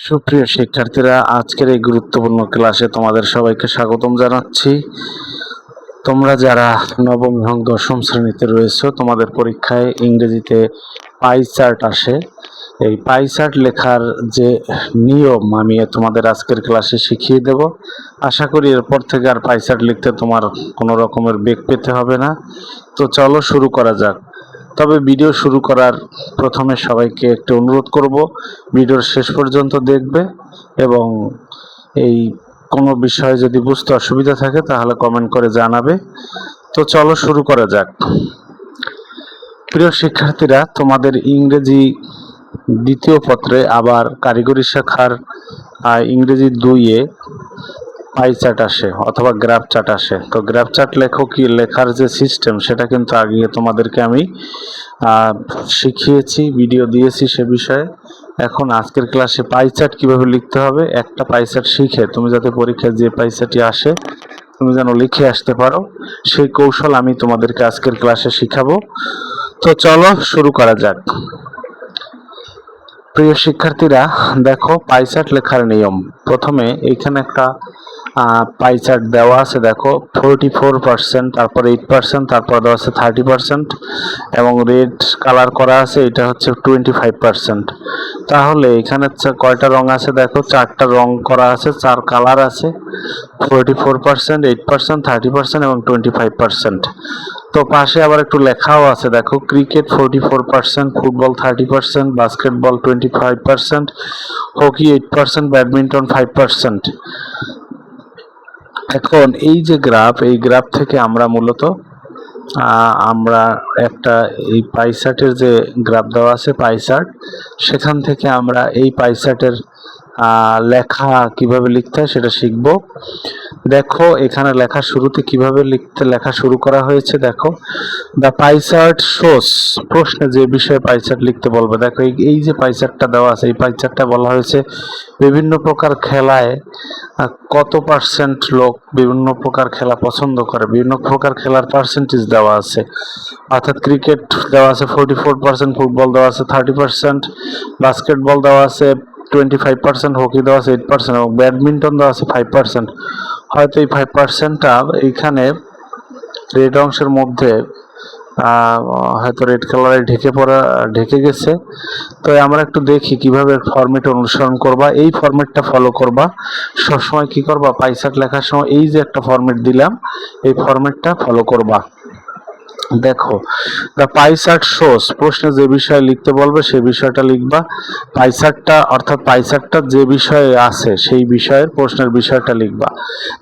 সুপ্রিয় শিক্ষার্থীরা, আজকের এই গুরুত্বপূর্ণ ক্লাসে তোমাদের সবাইকে স্বাগতম জানাচ্ছি। তোমরা যারা নবম এবং দশম শ্রেণীতে রয়েছো, তোমাদের পরীক্ষায় ইংরেজিতে পাই চার্ট আসে। এই পাই চার্ট লেখার যে নিয়ম আমি তোমাদের আজকের ক্লাসে শিখিয়ে দেব। আশা করি এরপর থেকে আর পাই চার্ট লিখতে তোমার কোনো রকমের বেগ পেতে হবে না। তো চলো শুরু করা যাক। তবে ভিডিও শুরু করার প্রথমে সবাইকে একটু অনুরোধ করব, ভিডিওর শেষ পর্যন্ত দেখবে এবং এই কোনো বিষয়ে যদি বুঝতে অসুবিধা থাকে তাহলে কমেন্ট করে জানাবে। তো চলো শুরু করা যাক। প্রিয় শিক্ষার্থীরা, তোমাদের ইংরেজি দ্বিতীয় পত্রে আবার কারিগরি শাখার ইংরেজি 2-এ পাই চার্ট আসে অথবা গ্রাফ চার্ট আসে। তো গ্রাফ চার্ট লেখার যে সিস্টেম সেটা কিন্তু আগে তোমাদেরকে আমি শিখিয়েছি, ভিডিও দিয়েছি সে বিষয়ে। এখন আজকের ক্লাসে পাই চার্ট কীভাবে লিখতে হবে, একটা পাই চার্ট শিখে তুমি যাতে পরীক্ষায় যে পাই চার্টটি আসে তুমি যেন লিখে আসতে পারো, সেই কৌশল আমি তোমাদেরকে আজকের ক্লাসে শিখাবো। তো চলো শুরু করা যাক। প্রিয় শিক্ষার্থীরা, দেখো পাই চার্ট লেখার নিয়ম। প্রথমে এইখানে একটা পাই চার্ট দেওয়া আছে, দেখো 44%, তারপরে 8%, তারপর দেওয়া আছে 30% এবং রেড কালার করা আছে, এটা হচ্ছে 25%। তাহলে এখানে কয়টা রং আছে দেখো, 4টা রং করা আছে, 4 কালার আছে, 44%, 8%, 30% এবং 25%। তো পাশে আবার একটু লেখাও আছে, দেখো cricket 44%, football 30%, basketball 25%, hockey 8%, badminton 5%। এখন এই যে গ্রাফ, এই গ্রাফ থেকে আমরা মূলত আমরা একটা এই পাই চার্টের যে গ্রাফ দেওয়া আছে পাই চার্ট, সেখান থেকে আমরা এই পাই চার্টের লেখা কিভাবে লিখতে হয় সেটা শিখব। দেখো এখানে লেখা শুরুতে কিভাবে লেখা শুরু করা হয়েছে, দেখো দ্য পাই চার্ট শোস, প্রশ্নে যে বিষয়ে পাই চার্ট লিখতে বলবে। দেখো এই যে পাই চার্টটা দেওয়া আছে, এই পাই চার্টটা বলা হয়েছে বিভিন্ন প্রকার খেলায় কত পার্সেন্ট লোক বিভিন্ন প্রকার খেলা পছন্দ করে, বিভিন্ন প্রকার খেলার পার্সেন্টেজ দেওয়া আছে। অর্থাৎ ক্রিকেট দেওয়া আছে 44%, ফুটবল দেওয়া আছে 30%, বাস্কেটবল দেওয়া আছে 25%, হকি দেওয়া আছে 8% এবং ব্যাডমিন্টন দেওয়া আছে 5%। হয়তো এই 5%টা এইখানে রেড অংশের মধ্যে হয়তো রেড কালারে ঢেকে গেছে। তো আমরা একটু দেখি কিভাবে ফরম্যাট অনুসরণ করবা। এই ফরম্যাটটা ফলো করবা সবসময়। কি করবা, পাই চার্ট লেখার সময় এই যে একটা ফরম্যাট দিলাম, এই ফরম্যাটটা ফলো করবা। দেখো দ্য পাই চার্ট শোস, প্রশ্নে যে বিষয়ে লিখতে বলবে সেই বিষয়টা লিখবা। পাই চার্টটা অর্থাৎ পাই চার্টটা যে বিষয়ে আছে সেই বিষয়ের প্রশ্নের বিষয়টা লিখবা।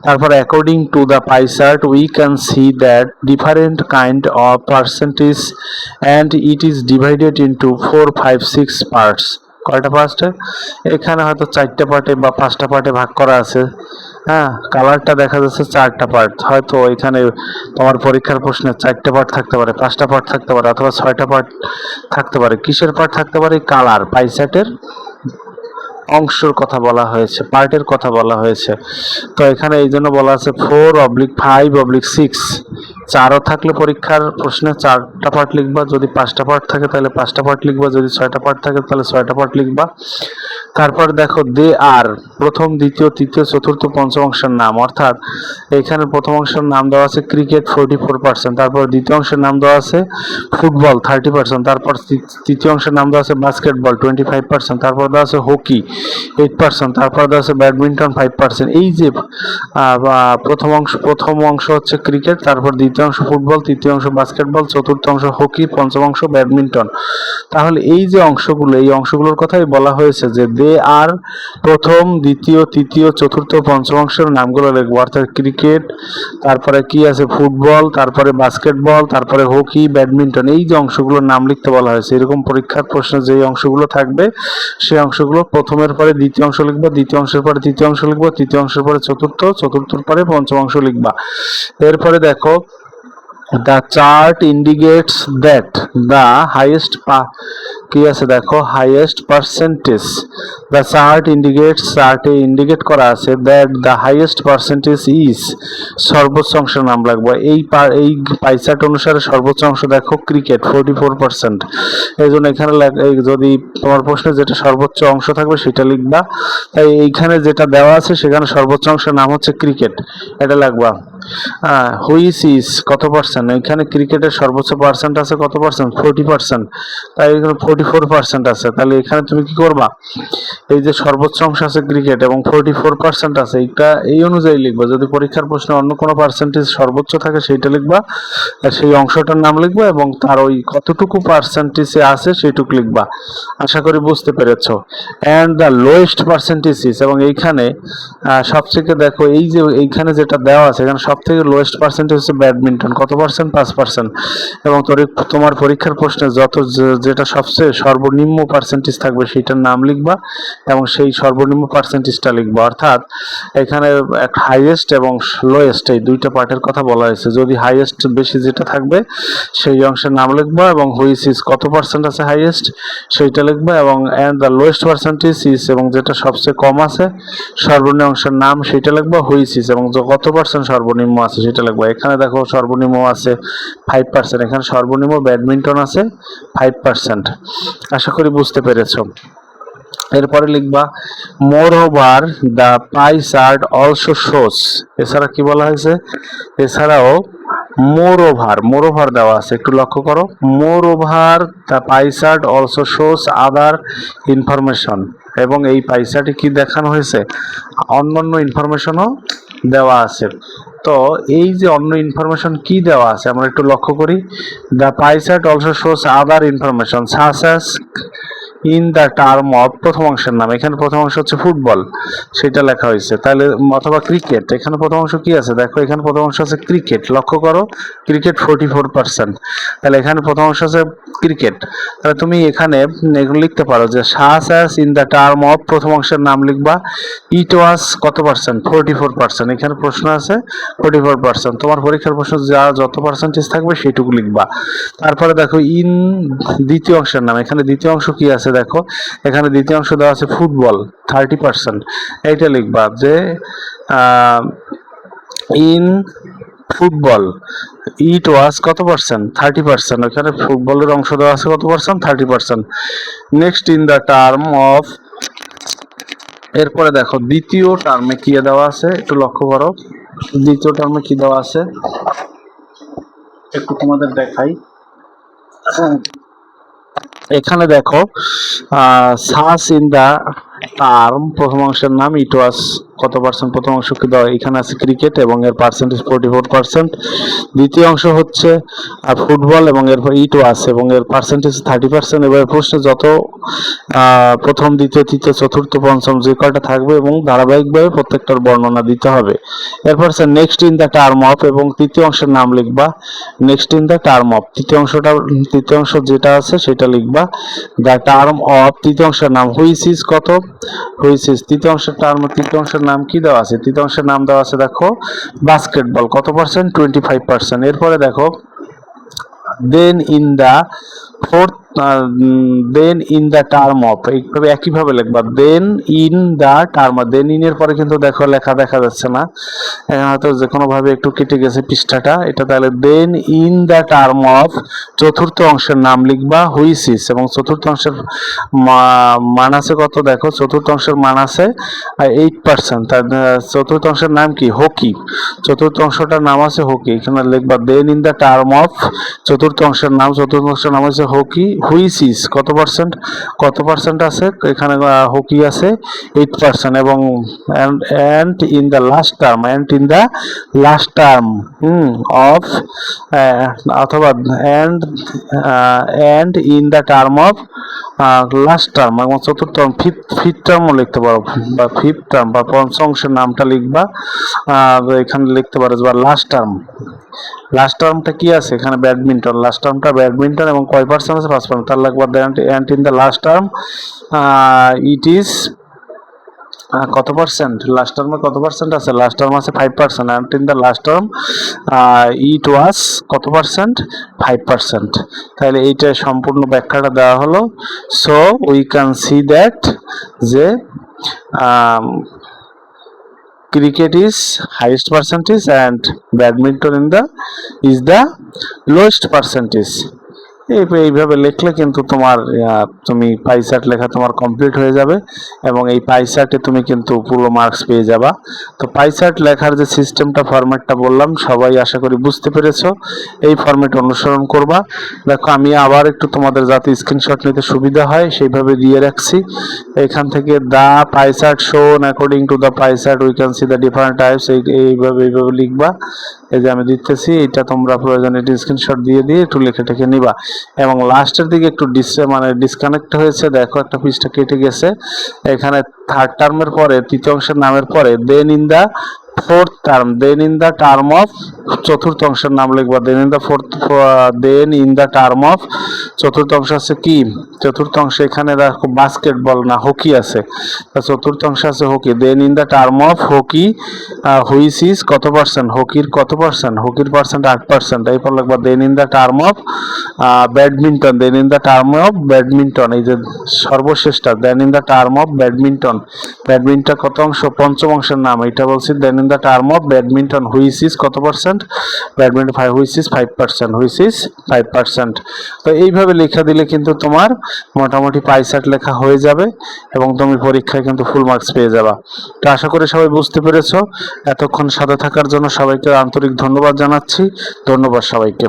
তারপর according to the pie chart we can see that different kind of percentage and it is divided into 4, 5, 6 parts. কয়টা পার্টে? এখানে হয়তো 4টে পার্টে বা 5টা পার্টে ভাগ করা আছে। হ্যাঁ, কালারটা দেখা যাচ্ছে 4টা পার্ট। হয়তো এখানে তোমার পরীক্ষার প্রশ্নে 4টে পার্ট থাকতে পারে, 5টা পার্ট থাকতে পারে, অথবা 6টা পার্ট থাকতে পারে। কিসের পার্ট থাকতে পারে? কালার, পাই চার্টের অংশের কথা বলা হয়েছে, পার্টের কথা বলা হয়েছে। তো এখানে এই জন্য বলা আছে 4/5/6। 4ও থাকলে পরীক্ষার প্রশ্নে 4টা পার্ট লিখবা, যদি 5টা পার্ট থাকে তাহলে 5টা পার্ট লিখবা, যদি 6টা পার্ট থাকে তাহলে 6টা পার্ট লিখবা। তারপর দেখো দে আর, প্রথম, দ্বিতীয়, তৃতীয়, চতুর্থ, পঞ্চম অংশের নাম। অর্থাৎ এখানে প্রথম অংশের নাম দেওয়া আছে ক্রিকেট 44%, তারপর দ্বিতীয় অংশের নাম দেওয়া আছে ফুটবল 30%, তারপর তৃতীয় অংশের নাম দেওয়া আছে বাস্কেটবল 25%, তারপর দেওয়া আছে হকি 8%, তারপর দেওয়া আছে ব্যাডমিন্টন 5%। এই যে প্রথম অংশ হচ্ছে ক্রিকেট, তারপর দ্বিতীয় অংশ ফুটবল, তৃতীয় অংশ বাস্কেটবল, চতুর্থ অংশ হকি, পঞ্চম অংশ ব্যাডমিন্টন। তাহলে এই যে অংশগুলো, এই অংশগুলোর কথাই বলা হয়েছে যে দে আর প্রথম, দ্বিতীয়, তৃতীয়, চতুর্থ, পঞ্চম অংশের নামগুলো লিখবো। অর্থাৎ ক্রিকেট, তারপরে কি আছে ফুটবল, তারপরে বাস্কেটবল, তারপরে হকি, ব্যাডমিন্টন, এই যে অংশগুলোর নাম লিখতে বলা হয়েছে। এরকম পরীক্ষার প্রশ্নে যে অংশগুলো থাকবে সেই অংশগুলো প্রথমের পরে দ্বিতীয় অংশ লিখবা, দ্বিতীয় অংশের পরে তৃতীয় অংশ লিখবো, তৃতীয় অংশের পরে চতুর্থ, চতুর্থর পরে পঞ্চম অংশ লিখবা। এরপরে দেখো the chart indicates that the highest কি আছে দেখো, highest percentage. The chart indicates, চার্টে ইন্ডিকেট করা আছে that the highest percentage is, সর্বোচ্চ অংশের নাম লাগবে। এই পাই চার্ট অনুসারে সর্বোচ্চ অংশ দেখো ক্রিকেট 44%। এই জন্য এখানে যদি তোমার প্রশ্নে যেটা সর্বোচ্চ অংশ থাকবে সেটা লিখবা। তাই এইখানে যেটা দেওয়া আছে সেখানে সর্বোচ্চ অংশের নাম হচ্ছে ক্রিকেট, এটা লাগবা। হুইচ ইজ কত পার্সেন্ট, এখানে ক্রিকেটের সর্বোচ্চ পার্সেন্ট আছে কত পার্সেন্ট, 40%। তাই এখানে 44% আছে। তাহলে এখানে তুমি কি করবা, এই যে সর্বোচ্চ অংশ আছে ক্রিকেট এবং 44% আছে, এইটা এই অনুযায়ী লিখবা। যদি পরীক্ষার প্রশ্নে অন্য কোনো পার্সেন্টেজ সর্বোচ্চ থাকে সেইটা লিখবা, সেই অংশটার নাম লিখবা এবং তার ওই কতটুকু পার্সেন্টেজে আছে সেইটুকু লিখবা। আশা করি বুঝতে পেরেছো। And the lowest percentage is, এবং এইখানে সবথেকে দেখো এই যে এইখানে যেটা দেওয়া আছে এখানে সব থেকে লোয়েস্ট পার্সেন্টেজ হচ্ছে ব্যাডমিন্টন, কত পার্সেন্ট, 5%। এবং তোমার পরীক্ষার প্রশ্নে যেটা সবচেয়ে সর্বনিম্ন পার্সেন্টেজ থাকবে সেইটার নাম লিখবা এবং সেই সর্বনিম্ন পার্সেন্টেজটা লিখবা। অর্থাৎ এখানে হাইয়েস্ট এবং লোয়েস্ট এই দুইটা পার্টের কথা বলা হয়েছে। যদি হাইয়েস্ট বেশি যেটা থাকবে সেই অংশের নাম লিখবা এবং হুইচ ইজ কত পার্সেন্ট আছে হাইয়েস্ট সেইটা লিখবা, এবং and the lowest percentage is, এবং যেটা সবচেয়ে কম আছে সর্বনিম্ন অংশের নাম সেটা লিখবা, হুইচ ইজ, এবং কত পার্সেন্ট সর্বনিম্ন আছে সেটা লিখবা। এখানে দেখো সর্বনিম্ন আছে 5%, এখানে সর্বনিম্ন ব্যাডমিন্টন আছে 5%। আশা করি বুঝতে পেরেছো। এরপরে লিখবা moreover the pie chart also shows, এছাড়া কি বলা হয়েছে, এছাড়াও মোর ওভার দেওয়া আছে, একটু লক্ষ্য করো। Moreover the pie chart also shows other information, এবং এই পাই চার্টে কি দেখানো হয়েছে, অন্যান্য ইনফরমেশনও দেওয়া আছে। তো এই যে অন্য ইনফরমেশন কি দেওয়া আছে আমরা একটু লক্ষ্য করি। The pie chart also shows other information such as in the term of, প্রথম অংশের নাম, এখানে প্রথম অংশ হচ্ছে ফুটবল সেটা লেখা হয়েছে, তাহলে অথবা ক্রিকেট, এখানে প্রথম অংশ কি আছে দেখো, এখানে প্রথম অংশ আছে ক্রিকেট, লক্ষ্য করো ক্রিকেট 44%, তাহলে এখানে প্রথম অংশ আছে ক্রিকেট। তাহলে তুমি এখানে এগুলো লিখতে পারো যে such as in the term of, প্রথম অংশের নাম লিখবা, ইট ওয়াজ কত পার্সেন্ট, 44%, এখানে প্রশ্ন আছে 44%। তোমার পরীক্ষার প্রশ্ন যত পার্সেন্টেজ থাকবে সেইটুকু লিখবা। তারপরে দেখো ইন দ্বিতীয় অংশের নাম, এখানে দ্বিতীয় অংশ কি আছে দেখো, এখানে দ্বিতীয় অংশ দেওয়া আছে ফুটবল 30%, এইটা লিখবা যে ইন ফুটবল ইট ওয়াজ কত পার্সেন্ট, 30%, এখানে ফুটবলের অংশ দেওয়া আছে কত percent, 30%। Next in the term of, এরপরে দেখো দ্বিতীয় টার্মে কি দেওয়া আছে একটু লক্ষ্য করো, দ্বিতীয় টার্মে কি দেওয়া আছে একটু তোমাদের দেখাই। এখানে দেখো সাচ ইন দা টার্ম, প্রথম অংশের নাম ইট ওয়াজ কত পার্সেন্ট, প্রথম অংশ কি দেওয়া, এখানে আছে ক্রিকেট এবং এর পার্সেন্টেজ 44%। দ্বিতীয় অংশ হচ্ছে ফুটবল এবং এরপর ইট ওয়াজ এবং এর পার্সেন্টেজ 30%। এবার প্রশ্নে যত প্রথম দ্বিতীয় তৃতীয় চতুর্থ পঞ্চম যে কয়টা থাকবে এবং ধারাবাহিকভাবে প্রত্যেকটার বর্ণনা দিতে হবে। এরপর হচ্ছে next in the term of, এবং তৃতীয় অংশের নাম লিখবা next in the term of, তৃতীয় অংশ যেটা আছে সেটা লিখবা। দ্য টার্ম অফ, তৃতীয় অংশের নাম, হুইচ ইজ কত, হুইচ ইজ তৃতীয় অংশের টার্ম, তৃতীয় অংশের নাম কি দেওয়া আছে, তৃতীয় অংশের নাম দেওয়া আছে দেখো বাস্কেটবল, কত পার্সেন্ট, 25%। এরপরে দেখো then in the fourth, then in the term of, এইভাবে একইভাবে লিখবা then in the term, then in এর পরে কিন্তু দেখো লেখা দেখা যাচ্ছে না, হয়তো যে কোনো ভাবে একটু কেটে গেছে পৃষ্ঠাটা, এটা তাহলে দেন ইন দ্য টার্ম অফ, চতুর্থ অংশের নাম লিখবা হুইচ ইজ, এবং চতুর্থ অংশের মান আছে কত দেখো, চতুর্থ অংশের মান আছে 8%, তার চতুর্থ অংশের নাম কি, হকি, চতুর্থ অংশটার নাম আছে হকি, এখানে লিখবা then in the term of, চতুর্থ অংশের নাম হচ্ছে হকি, হুইচ ইজ কত পার্সেন্ট আছে, এখানে হকি আছে 8%, এবং and in the last term of, অথবা and in the term of last term, এবং চতুর্থ ফিফথ টার্মও লিখতে পারো, বা ফিফথ টার্ম বা পঞ্চম অংশের নামটা লিখবা, এখানে লিখতে পারো বা লাস্ট টার্মটা কি আছে এখানে ব্যাডমিন্টন, লাস্ট টার্মটা ব্যাডমিন্টন এবং কয় পার্সেন্ট আছে 5%, তার লাগবে and in the last term it is কত পার্সেন্ট লাস্ট টার্মে কত পার্সেন্ট আছে? লাস্ট টার্ম আছে 5%, and in the last term it was কত পার্সেন্ট? 5%। তাহলে এইটা সম্পূর্ণ ব্যাখ্যাটা দেওয়া হলো। So we can see that যে cricket is highest percentage and badminton is the lowest percentage। এইভাবে লিখলে কিন্তু তোমার তুমি পাই চার্ট লেখা তোমার কমপ্লিট হয়ে যাবে এবং এই পাই চার্টে তুমি কিন্তু পুরো মার্কস পেয়ে যাবা। তো পাই চার্ট লেখার যে সিস্টেমটা ফরম্যাটটা বললাম সবাই আশা করি বুঝতে পেরেছো। এই ফরম্যাট অনুসরণ করবা। দেখো আমি আবার একটু তোমাদের যাতে স্ক্রিনশট নিতে সুবিধা হয় সেইভাবে দিয়ে রাখছি। এখান থেকে দা পাই চার্ট শোন according to the pie chart we can see the different types, এইভাবে লিখবা। এই যে আমি দিতেছি, এটা তোমরা প্রয়োজনে একটু স্ক্রিনশট দিয়ে একটু লিখে টেখে নিবা। এবং লাস্টের দিকে একটু ডিসকানেক্ট হয়েছে, দেখো একটা পিসটা কেটে গেছে। এখানে থার্ড টার্মের পরে তৃতীয় অংশের নামের পরে then in the fourth term, then in the term of চতুর্থ অংশের নাম লিখবা। Then in the term of চতুর্থ অংশ আছে কি? চতুর্থ অংশে এখানে দেখো বাস্কেটবল না হকি আছে, চতুর্থ অংশ আছে hockey. Then in the term of hockey which is কত পার্সেন্ট? হকির কত পার্সেন্ট? হকির পার্সেন্ট 8%। এরপর লিখবা then in the term of badminton, then in the term of badminton, এই যে সর্বশেষটা then in the term of badminton. Badminton কত অংশ? পঞ্চম অংশের নাম, এটা বলছি। Then in the term of badminton which is কত percent? Badminton which is 5%, which is 5%। তো এইভাবে লেখা দিলে কিন্তু তোমার মোটামুটি পাই চার্ট লেখা হয়ে যাবে এবং তুমি পরীক্ষায় কিন্তু ফুল মার্কস পেয়ে যাবা। তো আশা করি সবাই বুঝতে পেরেছো। এতক্ষণ সাথে থাকার জন্য সবাইকে আন্তরিক ধন্যবাদ জানাচ্ছি। ধন্যবাদ সবাইকে।